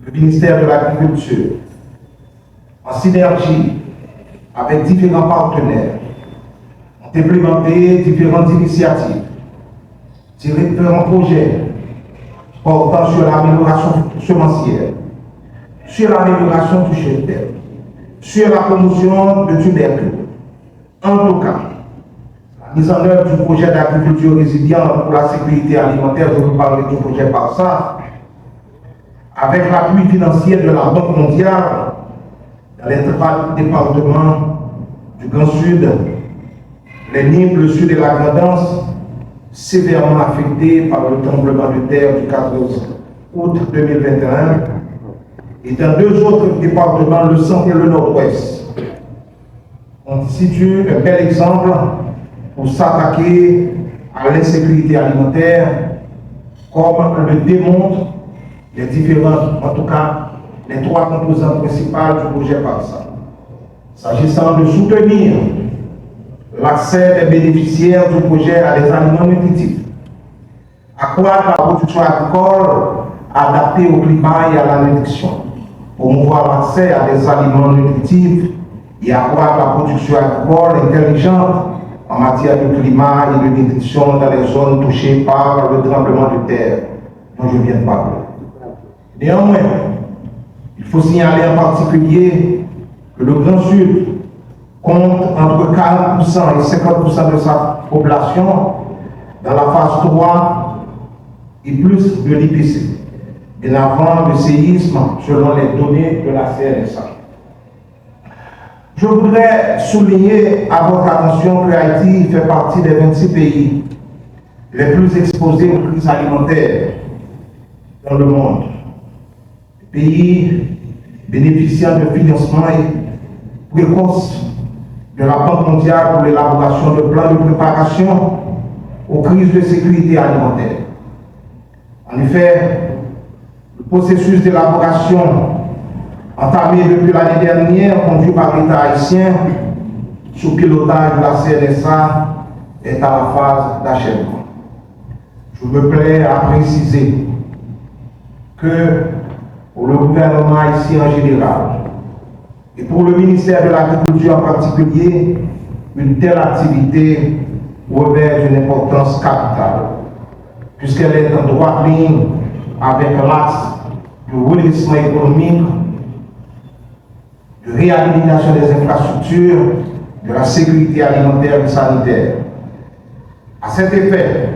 le ministère de l'Agriculture, en synergie avec différents partenaires, ont implémenté différentes initiatives, différents projets portant sur l'amélioration semencière, sur l'amélioration du cheptel, sur la promotion de tubercules. En tout cas, la mise en œuvre du projet d'agriculture résiliente pour la sécurité alimentaire, je vous parler du projet PARSA, avec l'appui financier de la Banque mondiale dans les trois départements du Grand Sud, les Nîmes, le Sud et la Grand'Anse, sévèrement affectés par le tremblement de terre du 14 août 2021, et dans deux autres départements, le Centre et le Nord-Ouest, constituent un bel exemple pour s'attaquer à l'insécurité alimentaire, comme le démontrent les différentes, en tout cas, les trois composantes principales du projet PARSA. S'agissant de soutenir l'accès des bénéficiaires du projet à des aliments nutritifs, accroître la production agricole adaptée au climat et à la nutrition, promouvoir l'accès à des aliments nutritifs et accroître la production agricole intelligente en matière de climat et de nutrition dans les zones touchées par le tremblement de terre dont je viens de parler. Néanmoins, il faut signaler en particulier que le Grand Sud compte entre 40% et 50% de sa population dans la phase 3 et plus de l'IPC, bien avant le séisme selon les données de la CNSA. Je voudrais souligner à votre attention que Haïti fait partie des 26 pays les plus exposés aux crises alimentaires dans le monde. Pays bénéficiant de financement précoce de la Banque mondiale pour l'élaboration de plans de préparation aux crises de sécurité alimentaire. En effet, le processus d'élaboration entamé depuis l'année dernière, conduit par l'État haïtien, sous pilotage de la CNSA, est à la phase d'achèvement. Je me plais à préciser que pour le gouvernement haïtien en général, et pour le ministère de l'Agriculture en particulier, une telle activité revêt une importance capitale, puisqu'elle est en droite ligne avec l'axe du redressement économique, de réhabilitation des infrastructures, de la sécurité alimentaire et sanitaire. À cet effet,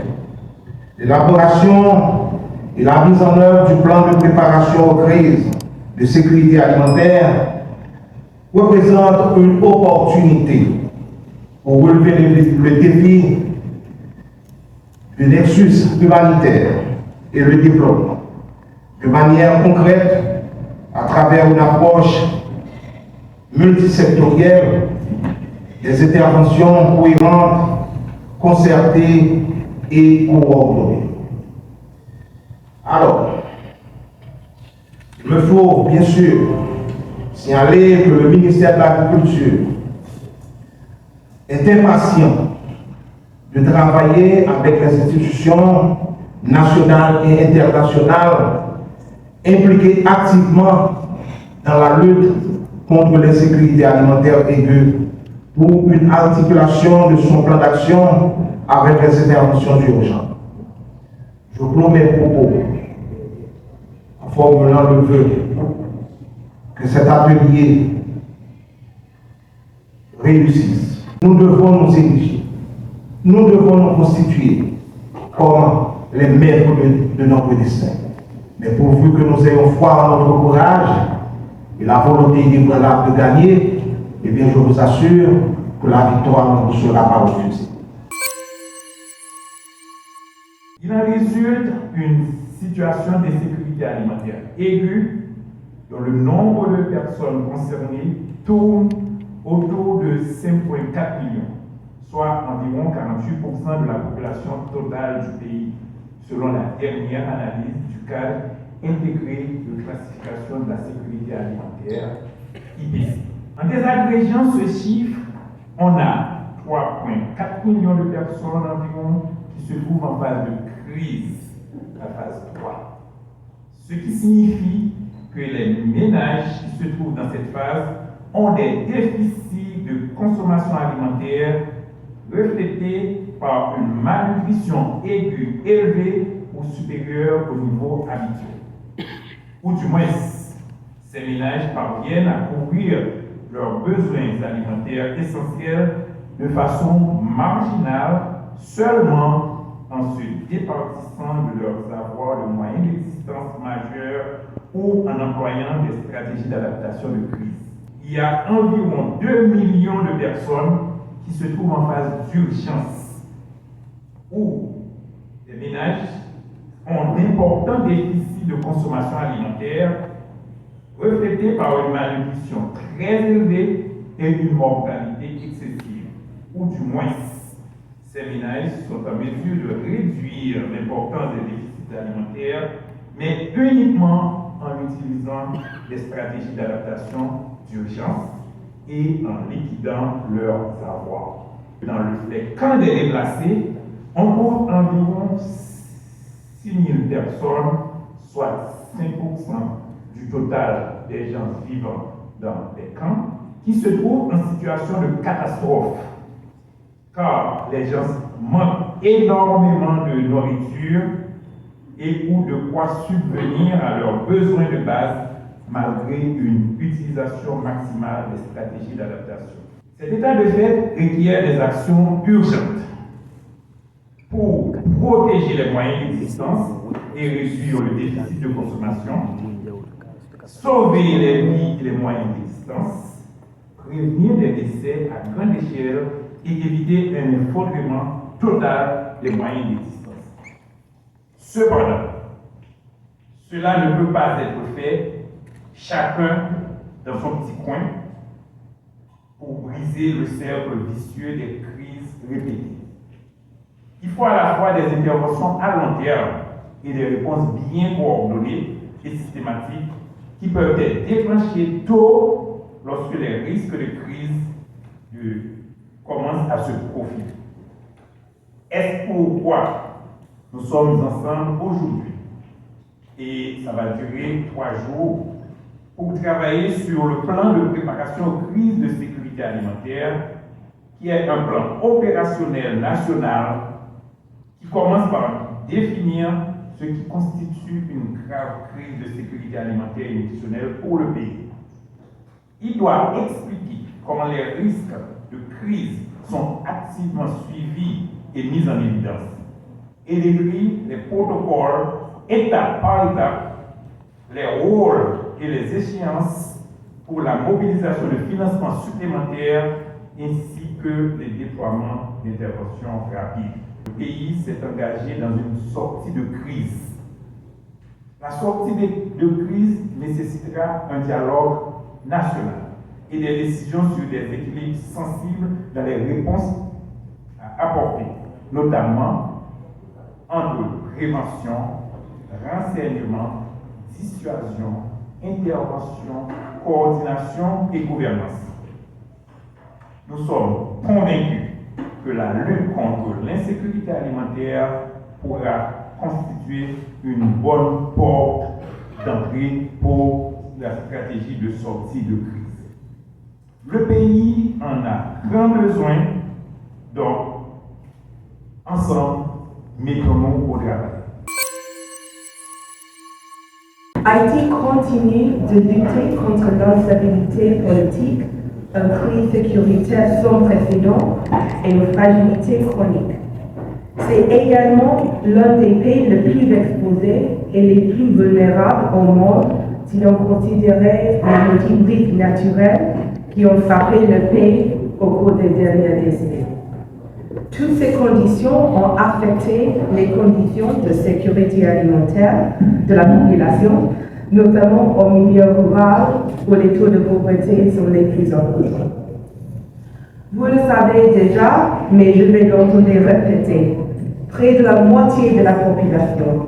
l'élaboration et la mise en œuvre du plan de préparation aux crises de sécurité alimentaire représente une opportunité pour relever le défi du nexus humanitaire et le développement de manière concrète à travers une approche multisectorielle, des interventions cohérentes, concertées et coordonnées. Alors, il me faut bien sûr signaler que le ministère de l'Agriculture est impatient de travailler avec les institutions nationales et internationales impliquées activement dans la lutte contre l'insécurité alimentaire aiguë pour une articulation de son plan d'action avec les interventions urgentes. Je clôt mes propos en formulant le vœu que cet atelier réussisse. Nous devons nous ériger, nous devons nous constituer comme les maîtres de notre destin. Mais pourvu que nous ayons foi en notre courage et la volonté inébranlable de gagner, eh bien je vous assure que la victoire ne vous sera pas refusée. Il en résulte une situation d'insécurité alimentaire aiguë dont le nombre de personnes concernées tourne autour de 5,4 millions, soit environ 48% de la population totale du pays, selon la dernière analyse du cadre intégré de classification de la sécurité alimentaire, IPC. En désagrégeant ce chiffre, on a 3,4 millions de personnes environ qui se trouvent en phase de crise, la phase 3. Ce qui signifie que ménages qui se trouvent dans cette phase ont des déficits de consommation alimentaire reflétés par une malnutrition aiguë élevée ou supérieure au niveau habituel. Ou du moins, ces ménages parviennent à couvrir leurs besoins alimentaires essentiels de façon marginale seulement en se départissant de leurs avoirs de moyens d'existence majeurs ou en employant des stratégies d'adaptation de crise. Il y a environ 2 millions de personnes qui se trouvent en phase d'urgence, où les ménages ont d'importants déficits de consommation alimentaire reflétés par une malnutrition très élevée et une mortalité excessive, ou du moins, ces ménages sont en mesure de réduire l'importance des déficits alimentaires, mais uniquement en utilisant des stratégies d'adaptation d'urgence et en liquidant leurs avoirs. Dans les camps des déplacés, on compte environ 6 000 personnes, soit 5% du total des gens vivant dans les camps, qui se trouvent en situation de catastrophe, car les gens manquent énormément de nourriture et ou de quoi subvenir à leurs besoins de base malgré une utilisation maximale des stratégies d'adaptation. Cet état de fait requiert des actions urgentes pour protéger les moyens d'existence et réduire le déficit de consommation, sauver les vies et les moyens d'existence, prévenir des décès à grande échelle et éviter un effondrement total des moyens d'existence. Cependant, cela ne peut pas être fait chacun dans son petit coin pour briser le cercle vicieux des crises répétées. Il faut à la fois des interventions à long terme et des réponses bien coordonnées et systématiques qui peuvent être déclenchées tôt lorsque les risques de crise commencent à se profiler. Est-ce pourquoi nous sommes ensemble aujourd'hui et ça va durer 3 jours pour travailler sur le plan de préparation aux crises de sécurité alimentaire qui est un plan opérationnel national qui commence par définir ce qui constitue une grave crise de sécurité alimentaire et nutritionnelle pour le pays. Il doit expliquer comment les risques de crise sont activement suivis et mis en évidence et décrit les protocoles étape par étape, les rôles et les échéances pour la mobilisation de financements supplémentaires ainsi que les déploiements d'interventions rapides. Le pays s'est engagé dans une sortie de crise. La sortie de crise nécessitera un dialogue national et des décisions sur des équilibres sensibles dans les réponses à apporter, notamment entre prévention, renseignement, dissuasion, intervention, coordination et gouvernance. Nous sommes convaincus que la lutte contre l'insécurité alimentaire pourra constituer une bonne porte d'entrée pour la stratégie de sortie de crise. Le pays en a grand besoin, donc ensemble, mettons-nous au travail. Haïti continue de lutter contre l'instabilité politique, une crise sécuritaire sans précédent et une fragilité chronique. C'est également l'un des pays les plus exposés et les plus vulnérables au monde si l'on considérait les motifs naturels qui ont frappé le pays au cours des dernières décennies. Toutes ces conditions ont affecté les conditions de sécurité alimentaire de la population, notamment au milieu rural où les taux de pauvreté sont les plus importants. Vous le savez déjà, mais je vais l'entendre répéter. Près de la moitié de la population,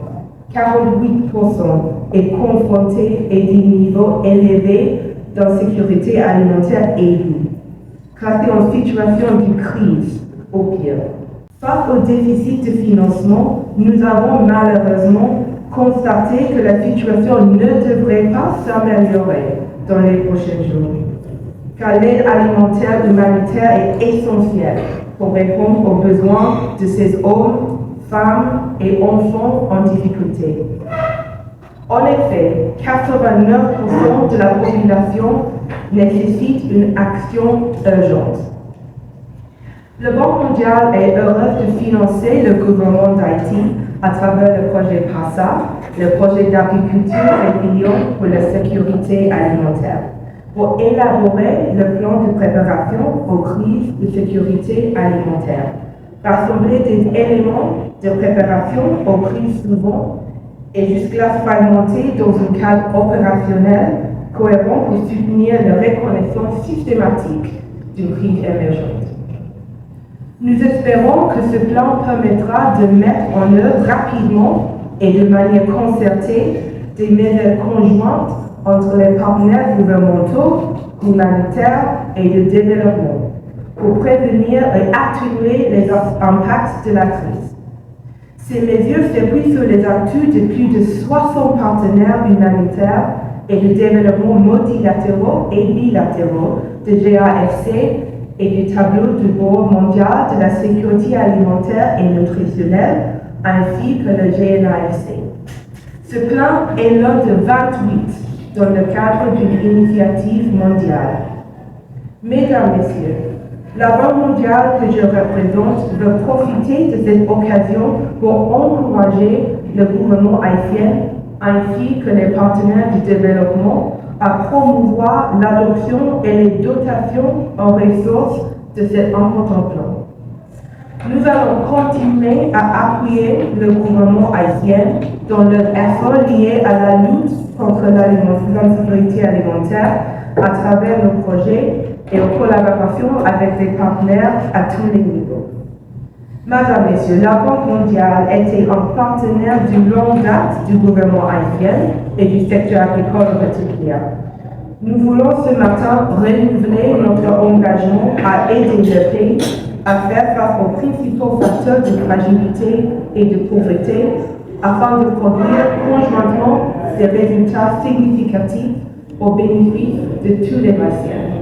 48%, est confrontée à des niveaux élevés d'insécurité alimentaire aiguë, classée en situation de crise. Au pire. Face au déficit de financement, nous avons malheureusement constaté que la situation ne devrait pas s'améliorer dans les prochains jours, car l'aide alimentaire humanitaire est essentielle pour répondre aux besoins de ces hommes, femmes et enfants en difficulté. En effet, 89% de la population nécessite une action urgente. Le Banque mondiale est heureuse de financer le gouvernement d'Haïti à travers le projet PASA, le projet d'agriculture résiliente pour la sécurité alimentaire, pour élaborer le plan de préparation aux crises de sécurité alimentaire, rassembler des éléments de préparation aux crises suivantes et jusque-là fragmentés dans un cadre opérationnel cohérent pour soutenir la reconnaissance systématique d'une crise émergente. Nous espérons que ce plan permettra de mettre en œuvre rapidement et de manière concertée des mesures conjointes entre les partenaires gouvernementaux, humanitaires et de développement pour prévenir et atténuer les impacts de la crise. Ces mesures s'appuient sur les actus de plus de 60 partenaires humanitaires et de développement multilatéraux et bilatéraux de GAFC et du tableau du bord mondial de la sécurité alimentaire et nutritionnelle, ainsi que le GNAFC. Ce plan est l'un de 28 dans le cadre d'une initiative mondiale. Mesdames, Messieurs, la Banque mondiale que je représente veut profiter de cette occasion pour encourager le gouvernement haïtien ainsi que les partenaires du développement à promouvoir l'adoption et les dotations en ressources de cet important plan. Nous allons continuer à appuyer le gouvernement haïtien dans leurs efforts liés à la lutte contre l'insécurité alimentaire à travers nos projets et en collaboration avec des partenaires à tous les niveaux. Madame, Messieurs, la Banque mondiale était un partenaire de longue date du gouvernement haïtien et du secteur agricole en particulier. Nous voulons ce matin renouveler notre engagement à aider le pays à faire face aux principaux facteurs de fragilité et de pauvreté afin de produire conjointement des résultats significatifs au bénéfice de tous les Haïtiens.